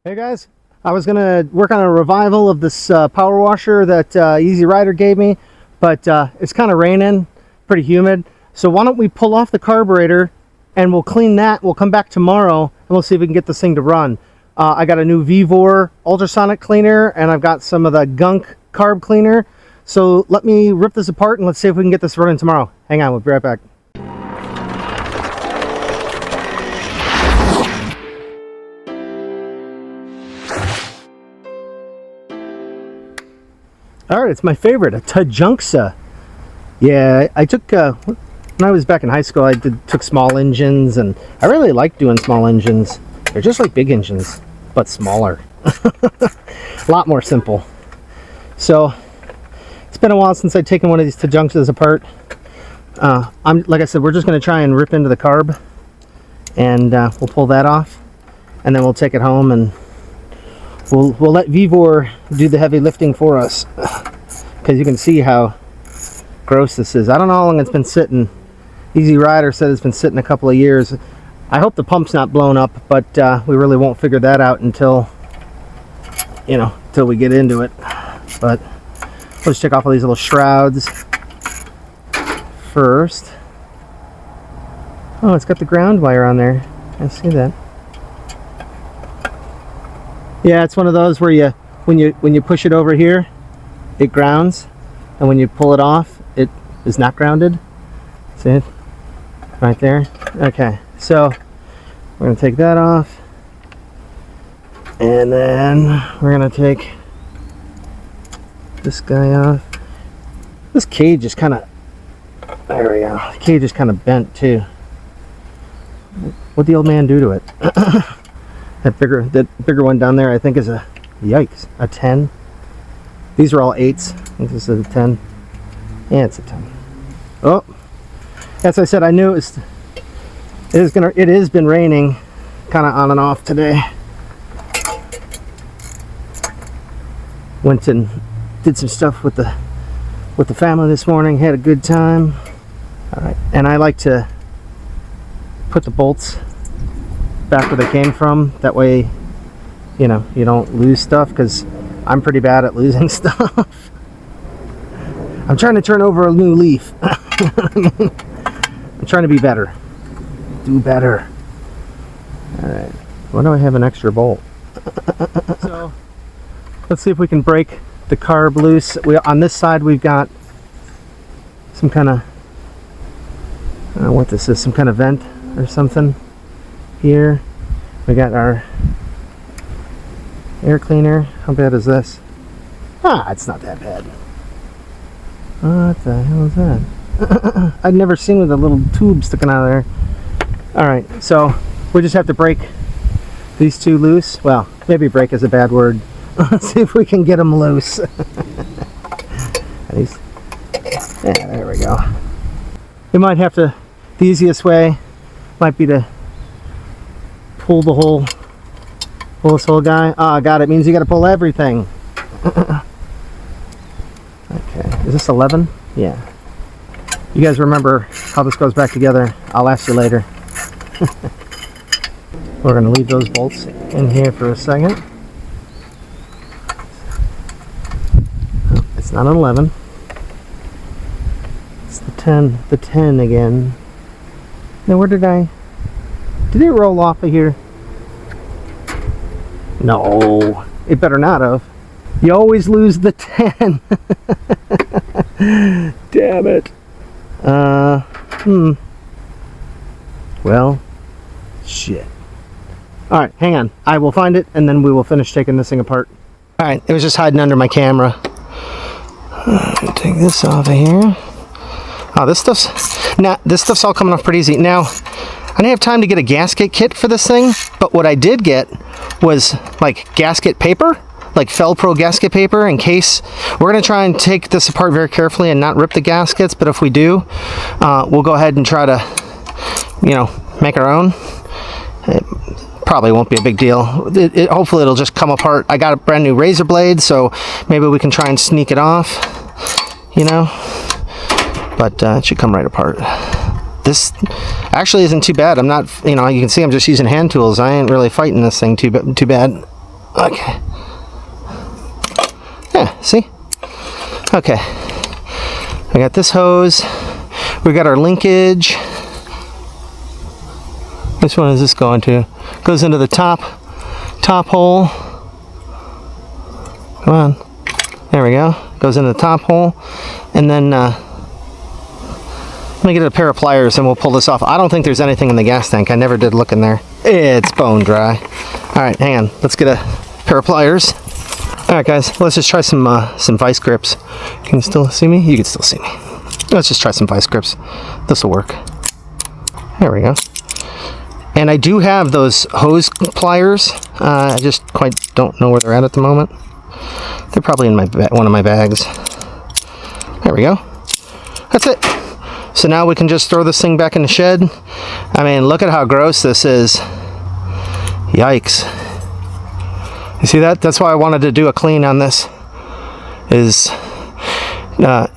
Hey guys, I was gonna work on a revival of this power washer that Easy Rider gave me, but it's kind of raining, pretty humid. So why don't we pull off the carburetor and we'll clean that. We'll come back tomorrow and we'll see if we can get this thing to run. I got a new Vevor ultrasonic cleaner and I've got some of the Gunk Carb cleaner. So let me rip this apart and let's see if we can get this running tomorrow. Hang on, we'll be right back. All right, it's my favorite, a Tajunksa. Yeah, I took, when I was back in high school, I took small engines, and I really like doing small engines. They're just like big engines, but smaller. A lot more simple. So, it's been a while since I've taken one of these Tajunksa's apart. Like I said, we're just going to try and rip into the carb, and we'll pull that off, and then we'll take it home and we'll let Vevor do the heavy lifting for us, because you can see how gross this is. I don't know how long it's been sitting. Easy Rider said it's been sitting a couple of years. I hope the pump's not blown up, but we really won't figure that out until we get into it. But let's check off all these little shrouds first. Oh, it's got the ground wire on there. I see that. Yeah, it's one of those where when you push it over here, it grounds, and when you pull it off, it is not grounded. See it? Right there. Okay, so we're gonna take that off, and then we're gonna take this guy off. This cage is kind of, there we go. The cage is kind of bent too. What'd the old man do to it? That bigger one down there, I think, is a, yikes, a 10. These are all 8s. I think this is a 10. Yeah, it's a 10. Oh, as I said, I knew it has been raining, kind of on and off today. Went and did some stuff with the family this morning. Had a good time. All right, and I like to put the bolts back where they came from. That way, you don't lose stuff, because I'm pretty bad at losing stuff. I'm trying to turn over a new leaf. I'm trying to be better. Do better. Alright. Why do I have an extra bolt? So, let's see if we can break the carb loose. On this side, we've got some kind of, I don't know what this is, some kind of vent or something. Here we got our air cleaner. How bad is this? It's not that bad. What the hell is that? I've never seen with a little tube sticking out of there. Alright, so we just have to break these two loose. Well, maybe break is a bad word. Let's see if we can get them loose. Yeah, there we go. We might have to, the easiest way might be to pull this whole guy. Got it. Means you got to pull everything. Okay, is this 11? Yeah. You guys remember how this goes back together? I'll ask you later. We're going to leave those bolts in here for a second. Oh, it's not an 11. It's the 10. The 10 again. Now where did it roll off of here? No, it better not have. You always lose the 10. Damn it. Well, shit. Alright, hang on. I will find it and then we will finish taking this thing apart. Alright, it was just hiding under my camera. Take this off of here. Oh, this stuff's all coming off pretty easy. Now, I didn't have time to get a gasket kit for this thing, but what I did get was like gasket paper, like Felpro gasket paper, in case. We're going to try and take this apart very carefully and not rip the gaskets, but if we do, we'll go ahead and try to, make our own. It probably won't be a big deal. Hopefully it'll just come apart. I got a brand new razor blade, so maybe we can try and sneak it off, but it should come right apart. This actually isn't too bad. I'm not, you can see I'm just using hand tools. I ain't really fighting this thing too bad. Okay. Yeah, see? Okay. We got this hose. We got our linkage. Which one is this going to? Goes into the top hole. Come on. There we go. Goes into the top hole. And then let me get a pair of pliers and we'll pull this off. I don't think there's anything in the gas tank. I never did look in there. It's bone dry. All right, hang on. Let's get a pair of pliers. All right, guys. Let's just try some vice grips. Can you still see me? You can still see me. Let's just try some vice grips. This will work. There we go. And I do have those hose pliers. I just quite don't know where they're at the moment. They're probably in one of my bags. There we go. That's it. So now we can just throw this thing back in the shed. I mean, look at how gross this is. Yikes. You see that? That's why I wanted to do a clean on this.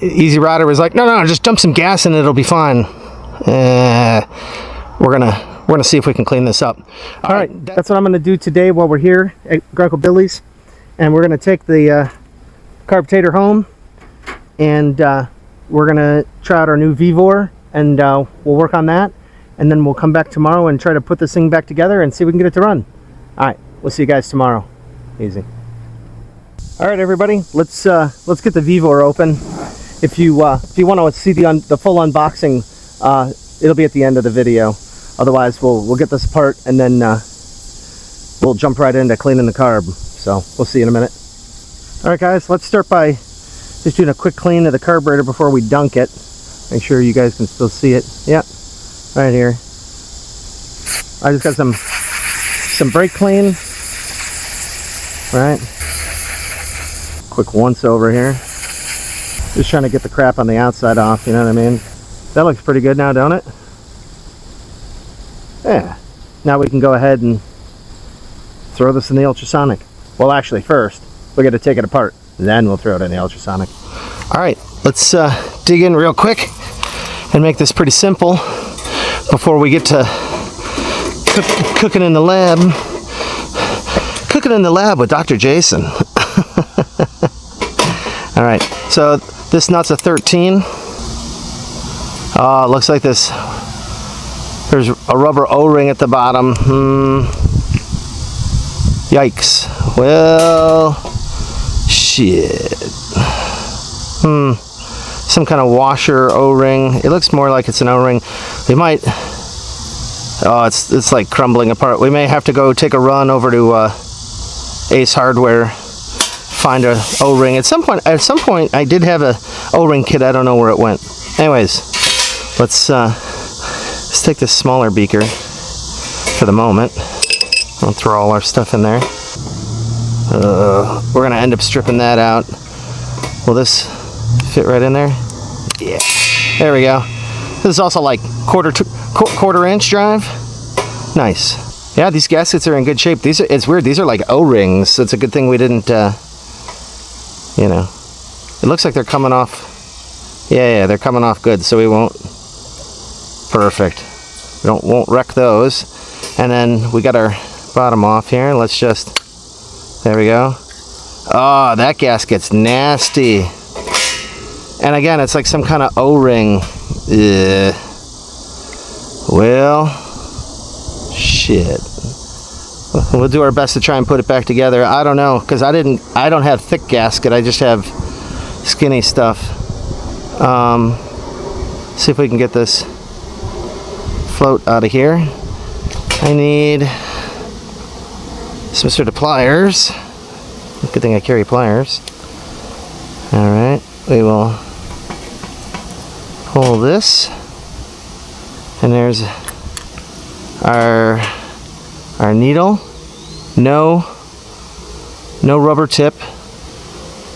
Easy Rider was like, no, just dump some gas in it, it'll be fine. We're gonna see if we can clean this up. All right, that's what I'm gonna do today while we're here at Grunkle Billy's, and we're gonna take the Carburetor home, and we're gonna try out our new Vevor, and we'll work on that, and then we'll come back tomorrow and try to put this thing back together and see if we can get it to run. All right, we'll see you guys tomorrow. Easy. All right, everybody, let's get the Vevor open. If you want to see the full unboxing, it'll be at the end of the video. Otherwise, we'll get this apart and then we'll jump right into cleaning the carb. So we'll see you in a minute. All right, guys, let's start by just doing a quick clean of the carburetor before we dunk it. Make sure you guys can still see it. Yep, right here. I just got some brake clean. Right. Quick once over here. Just trying to get the crap on the outside off, you know what I mean? That looks pretty good now, don't it? Yeah. Now we can go ahead and throw this in the ultrasonic. Well, actually, first, we got to take it apart. Then we'll throw it in the ultrasonic. All right, let's dig in real quick and make this pretty simple before we get to cooking in the lab. Cooking in the lab with Dr. Jason. All right, so this nut's a 13. It looks like there's a rubber O-ring at the bottom. Yikes. Well, shit. Some kind of washer O-ring. It looks more like it's an O-ring. We might... Oh, it's like crumbling apart. We may have to go take a run over to Ace Hardware, find a O-ring. At some point I did have a O-ring kit. I don't know where it went. Anyways, let's take this smaller beaker for the moment. I'll throw all our stuff in there. We're gonna end up stripping that out. Will this fit right in there? Yeah, there we go. This is also like quarter inch drive. Nice. Yeah, these gaskets are in good shape. It's weird. These are like O-rings. So it's a good thing we didn't, you know. It looks like they're coming off. Yeah, they're coming off good. So we won't. Perfect. We won't wreck those. And then we got our bottom off here. Let's just. There we go. Oh, that gasket's nasty. And again, it's like some kind of O-ring. Well, shit. We'll do our best to try and put it back together. I don't know, because I don't have thick gasket. I just have skinny stuff. See if we can get this float out of here. I need some sort of pliers. Good thing I carry pliers. All right, we will pull this, and there's our needle. No rubber tip.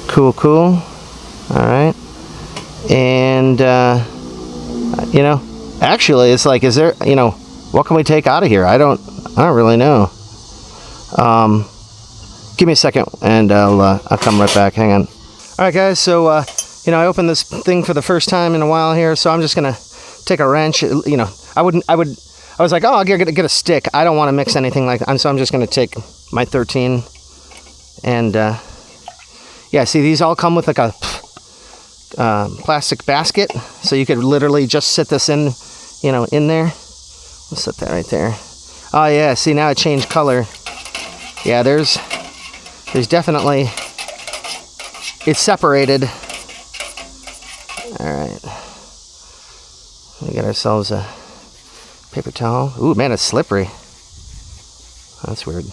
Cool. All right, and you know, actually, it's like, is there, you know, what can we take out of here? I don't really know. Give me a second, and I'll come right back. Hang on. All right, guys. So you know, I opened this thing for the first time in a while here, so I'm just gonna take a wrench. You know, I was like, oh, I'll get a stick. I don't want to mix anything like that, so I'm just gonna take my 13 And yeah, see, these all come with like a plastic basket, so you could literally just sit this in, you know, in there. We'll set that right there. Oh yeah, see, now it changed color. Yeah, there's definitely, it's separated. All right, we got ourselves a paper towel. Ooh, man, it's slippery. That's weird.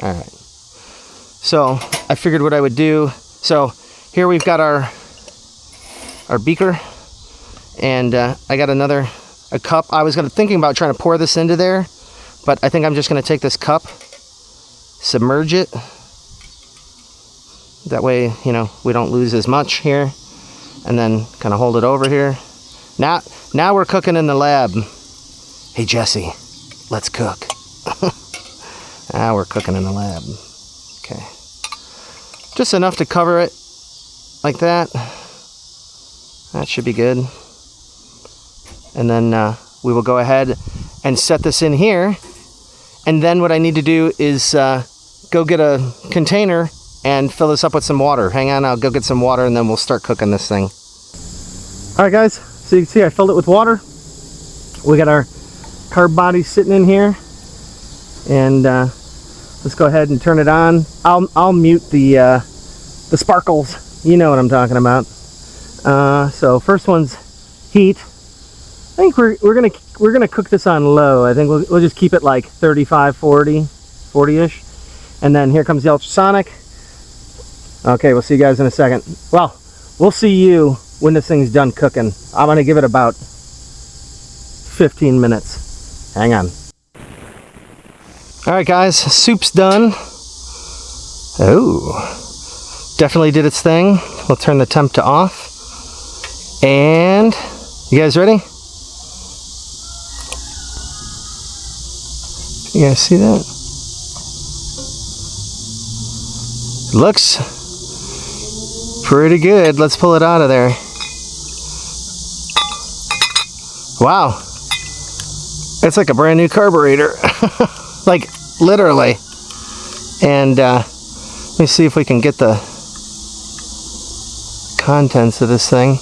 All right, so I figured what I would do. So here we've got our beaker, and I got a cup. I was thinking about trying to pour this into there, but I think I'm just gonna take this cup, submerge it. That way, you know, we don't lose as much here, and then kind of hold it over here. Now we're cooking in the lab. Hey Jesse, let's cook. Now we're cooking in the lab. Okay, just enough to cover it like that. That should be good. And then we will go ahead and set this in here. And then what I need to do is go get a container and fill this up with some water. Hang on, I'll go get some water and then we'll start cooking this thing. All right guys, so you can see I filled it with water. We got our carb body sitting in here. And let's go ahead and turn it on. I'll mute the sparkles. You know what I'm talking about. So first one's heat. I think we're gonna cook this on low. I think we'll just keep it like 35, 40-ish. And then here comes the ultrasonic. Okay, we'll see you guys in a second. Well, we'll see you when this thing's done cooking. I'm gonna give it about 15 minutes. Hang on. All right, guys, soup's done. Oh, definitely did its thing. We'll turn the temp to off. And you guys ready? You guys see that? Looks pretty good. Let's pull it out of there. Wow. It's like a brand new carburetor. Like literally. And let me see if we can get the contents of this thing.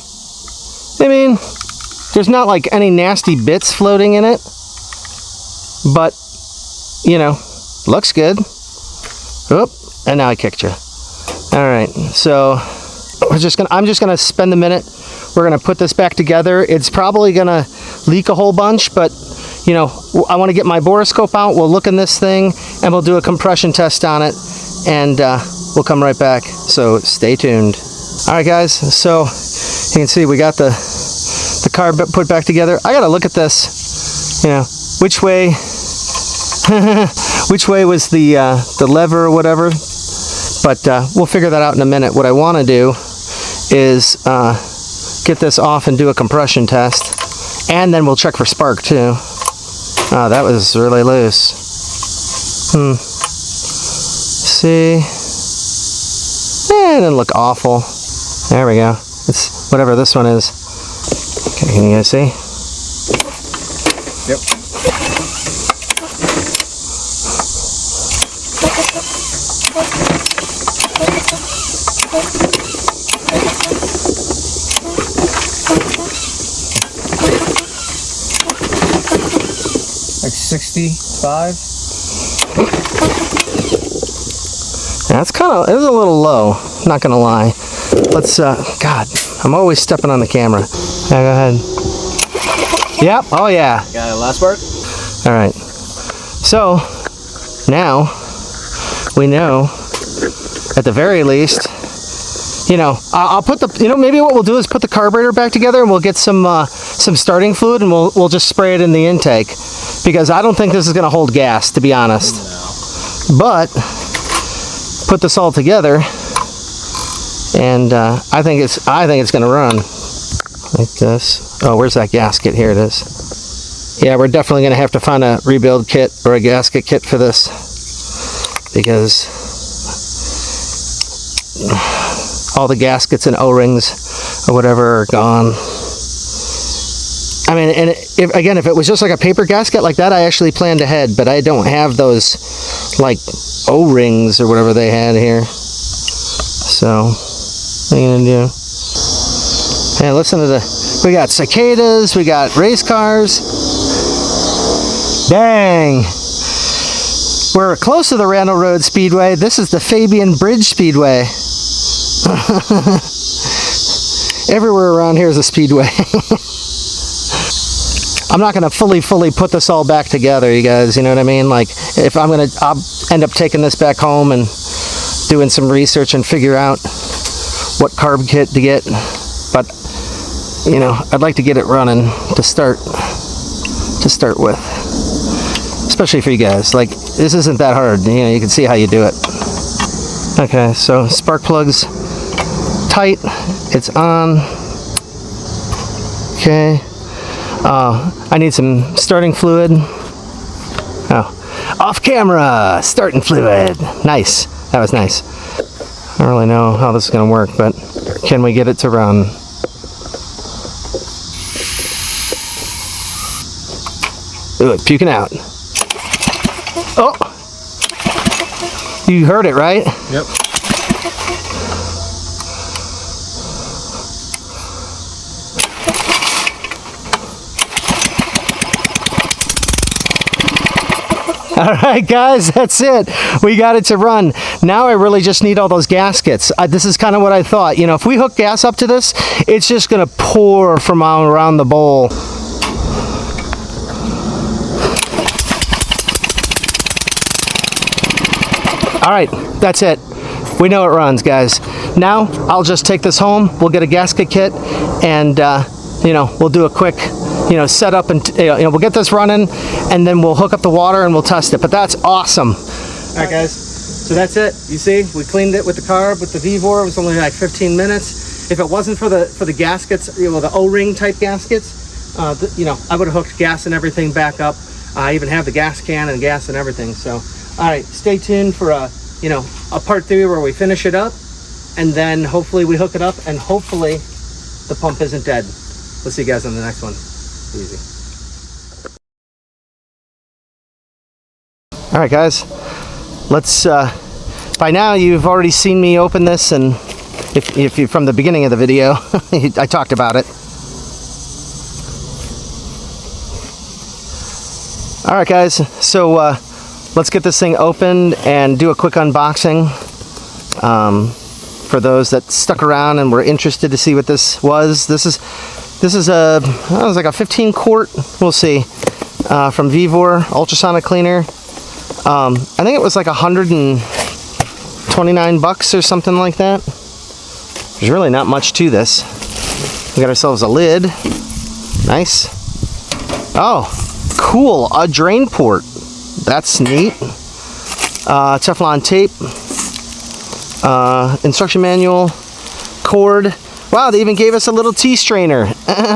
I mean, there's not like any nasty bits floating in it, but you know, looks good. Oop, and now I kicked you. All right, so I'm just gonna spend a minute. We're gonna put this back together. It's probably gonna leak a whole bunch, but you know, I want to get my borescope out. We'll look in this thing and we'll do a compression test on it, and we'll come right back. So stay tuned. All right, guys. So you can see we got the carb put back together. I gotta look at this. You know, which way was the lever or whatever. But we'll figure that out in a minute. What I want to do is get this off and do a compression test, and then we'll check for spark too. Oh, that was really loose. See, it didn't look awful. There we go. It's whatever this one is. Okay, can you guys see? Yep. Like 65. That's it was a little low, not gonna lie. Let's God, I'm always stepping on the camera. Yeah, go ahead. Yep, oh yeah. Got a last spark? All right, so now we know, at the very least, you know, I'll put the, you know, maybe what we'll do is put the carburetor back together and we'll get some starting fluid and we'll just spray it in the intake, because I don't think this is gonna hold gas, to be honest. No. But put this all together, and I think it's gonna run like this. Oh, where's that gasket? Here it is. Yeah, we're definitely gonna have to find a rebuild kit or a gasket kit for this, because all the gaskets and O-rings or whatever are gone. I mean, and if it was just like a paper gasket like that, I actually planned ahead, but I don't have those like O-rings or whatever they had here. So, what are you gonna do? Hey, listen to we got cicadas, we got race cars. Dang. We're close to the Randall Road Speedway. This is the Fabian Bridge Speedway. Everywhere around here is a speedway. I'm not going to fully put this all back together, you guys, you know what I mean? Like, if I'll end up taking this back home and doing some research and figure out what carb kit to get. But, you know, I'd like to get it running to start with. Especially for you guys. Like, this isn't that hard. You know, you can see how you do it. Okay, so spark plug's tight. It's on. Okay. I need some starting fluid. Oh, off camera starting fluid. Nice. That was nice. I don't really know how this is going to work, but can we get it to run? Ooh, it's puking out. Oh! You heard it, right? Yep. All right, guys, that's it. We got it to run. Now I really just need all those gaskets. This is kind of what I thought. You know, if we hook gas up to this, it's just going to pour from around the bowl. All right, that's it. We know it runs, guys. Now I'll just take this home. We'll get a gasket kit, and you know, we'll do a quick, you know, setup, and you know, we'll get this running, and then we'll hook up the water and we'll test it. But that's awesome. All right, guys. So that's it. You see, we cleaned it with the carb, with the Vevor. It was only like 15 minutes. If it wasn't for the gaskets, you know, the O-ring type gaskets, you know, I would have hooked gas and everything back up. I even have the gas can and gas and everything. So, all right, stay tuned for a, you know, a part 3 where we finish it up, and then hopefully we hook it up, and hopefully the pump isn't dead. We'll see you guys on the next one. Easy. All right, guys. Let's. By now, you've already seen me open this, and if you from the beginning of the video, I talked about it. All right, guys. So let's get this thing opened and do a quick unboxing. For those that stuck around and were interested to see what this was, this is a, it was like a 15 quart, we'll see, from Vevor ultrasonic cleaner. I think it was like $129 or something like that. There's really not much to this. We got ourselves a lid. Nice. Oh, cool, a drain port. That's neat. Teflon tape. Instruction manual. Cord. Wow, they even gave us a little tea strainer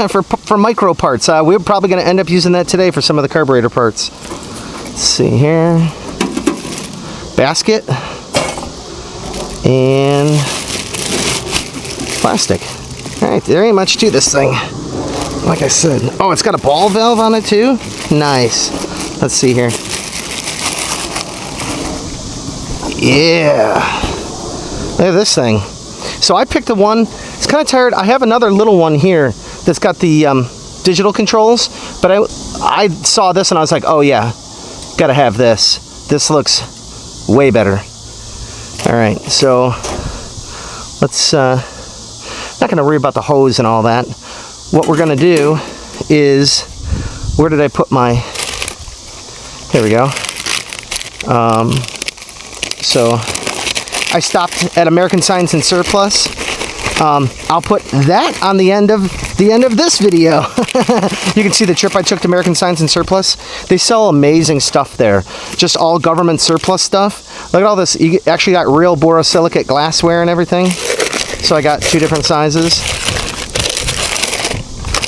for micro parts. We're probably going to end up using that today for some of the carburetor parts. Let's see here. Basket. And plastic. Alright, there ain't much to this thing. Like I said. Oh, it's got a ball valve on it too? Nice. Let's see here. Yeah. Look at this thing. So I picked the one. It's kind of tired. I have another little one here that's got the digital controls, but I saw this and I was like, oh yeah, gotta have this. This looks way better. All right, so let's not gonna worry about the hose and all that. What we're gonna do is, where did I put my, here we go. So I stopped at American Science and Surplus. I'll put that on the end of this video. You can see the trip I took to American Science and Surplus. They sell amazing stuff there. Just all government surplus stuff. Look at all this. You actually got real borosilicate glassware and everything. So I got 2 different sizes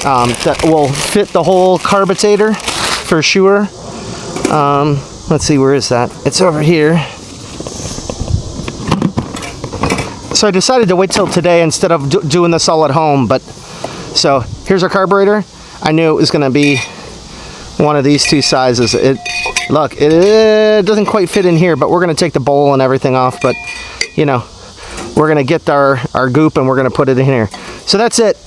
that will fit the whole carburetor for sure. Let's see, where is that? It's over here. So I decided to wait till today instead of doing this all at home. But so here's our carburetor. I knew it was going to be one of these two sizes. Look, it doesn't quite fit in here, but we're going to take the bowl and everything off. But, you know, we're going to get our goop and we're going to put it in here. So that's it.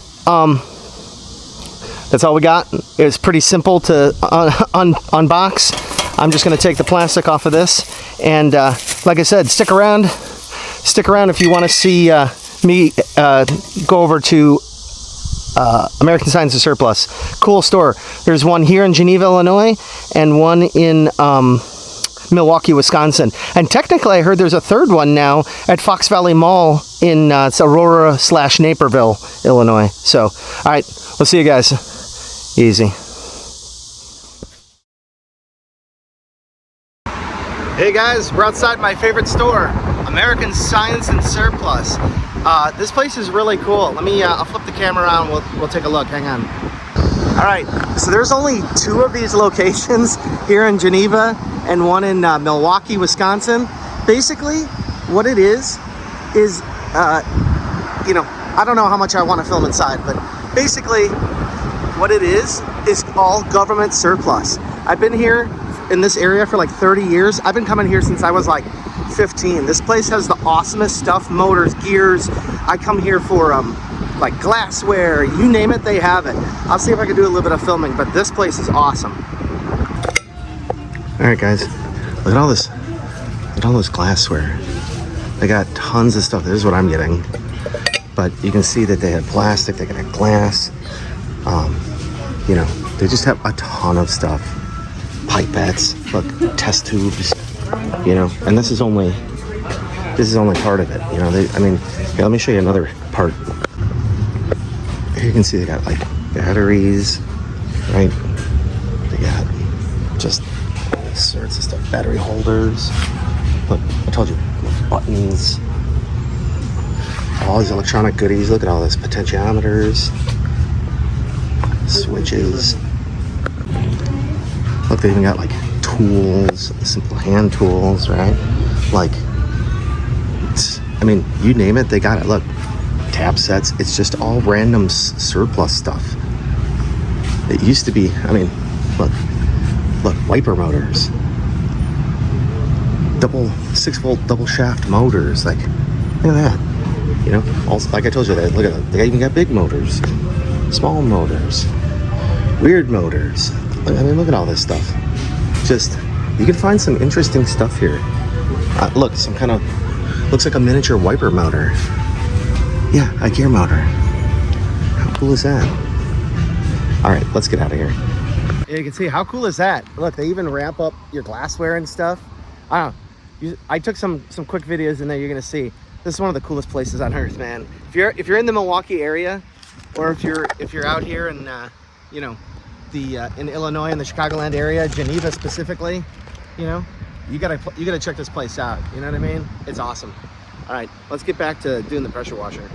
That's all we got. It's pretty simple to unbox. I'm just going to take the plastic off of this. And like I said, stick around. Stick around if you want to see me go over to American Science of Surplus. Cool store. There's one here in Geneva, Illinois, and one in Milwaukee, Wisconsin. And technically, I heard there's a third one now at Fox Valley Mall in it's Aurora/Naperville, Illinois. So, all right, we'll see you guys. Easy. Hey guys, we're outside my favorite store, American Science and Surplus. This place is really cool. Let me, I'll flip the camera around. We'll take a look. Hang on. All right. So there's only 2 of these locations here in Geneva and one in Milwaukee, Wisconsin. Basically, what it is, you know, I don't know how much I want to film inside, but basically, what it is all government surplus. I've been here in this area for like 30 years. I've been coming here since I was like 15. This place has the awesomest stuff, motors, gears. I come here for like glassware, you name it, they have it. I'll see if I can do a little bit of filming, but this place is awesome. All right, guys, look at all this. Look at all this glassware. They got tons of stuff. This is what I'm getting. But you can see that they had plastic, they got glass. You know, they just have a ton of stuff. Pipettes, look, test tubes, you know, and this is only part of it, you know. I mean, here, let me show you another part. Here you can see they got like batteries, right? They got just all sorts of stuff, battery holders. Look, I told you, buttons, all these electronic goodies. Look at all this, potentiometers, switches. Look, they even got like tools, simple hand tools, right? Like, I mean, you name it, they got it. Look, tap sets. It's just all random surplus stuff. It used to be, I mean, look, wiper motors, 6-volt double shaft motors. Like, look at that. You know, also, like I told you, look at that. They even got big motors, small motors, weird motors. I mean, look at all this stuff. Just, you can find some interesting stuff here. Look, some kind of, looks like a miniature wiper motor. Yeah, a gear motor. How cool is that? All right, let's get out of here. Yeah, you can see, how cool is that? Look, they even wrap up your glassware and stuff. I don't know. I took some quick videos in there. You're gonna see. This is one of the coolest places on earth, man. If you're in the Milwaukee area, or if you're out here in you know, in Illinois, in the Chicagoland area, Geneva specifically, you know, you gotta check this place out. You know what I mean? It's awesome. All right, let's get back to doing the pressure washer.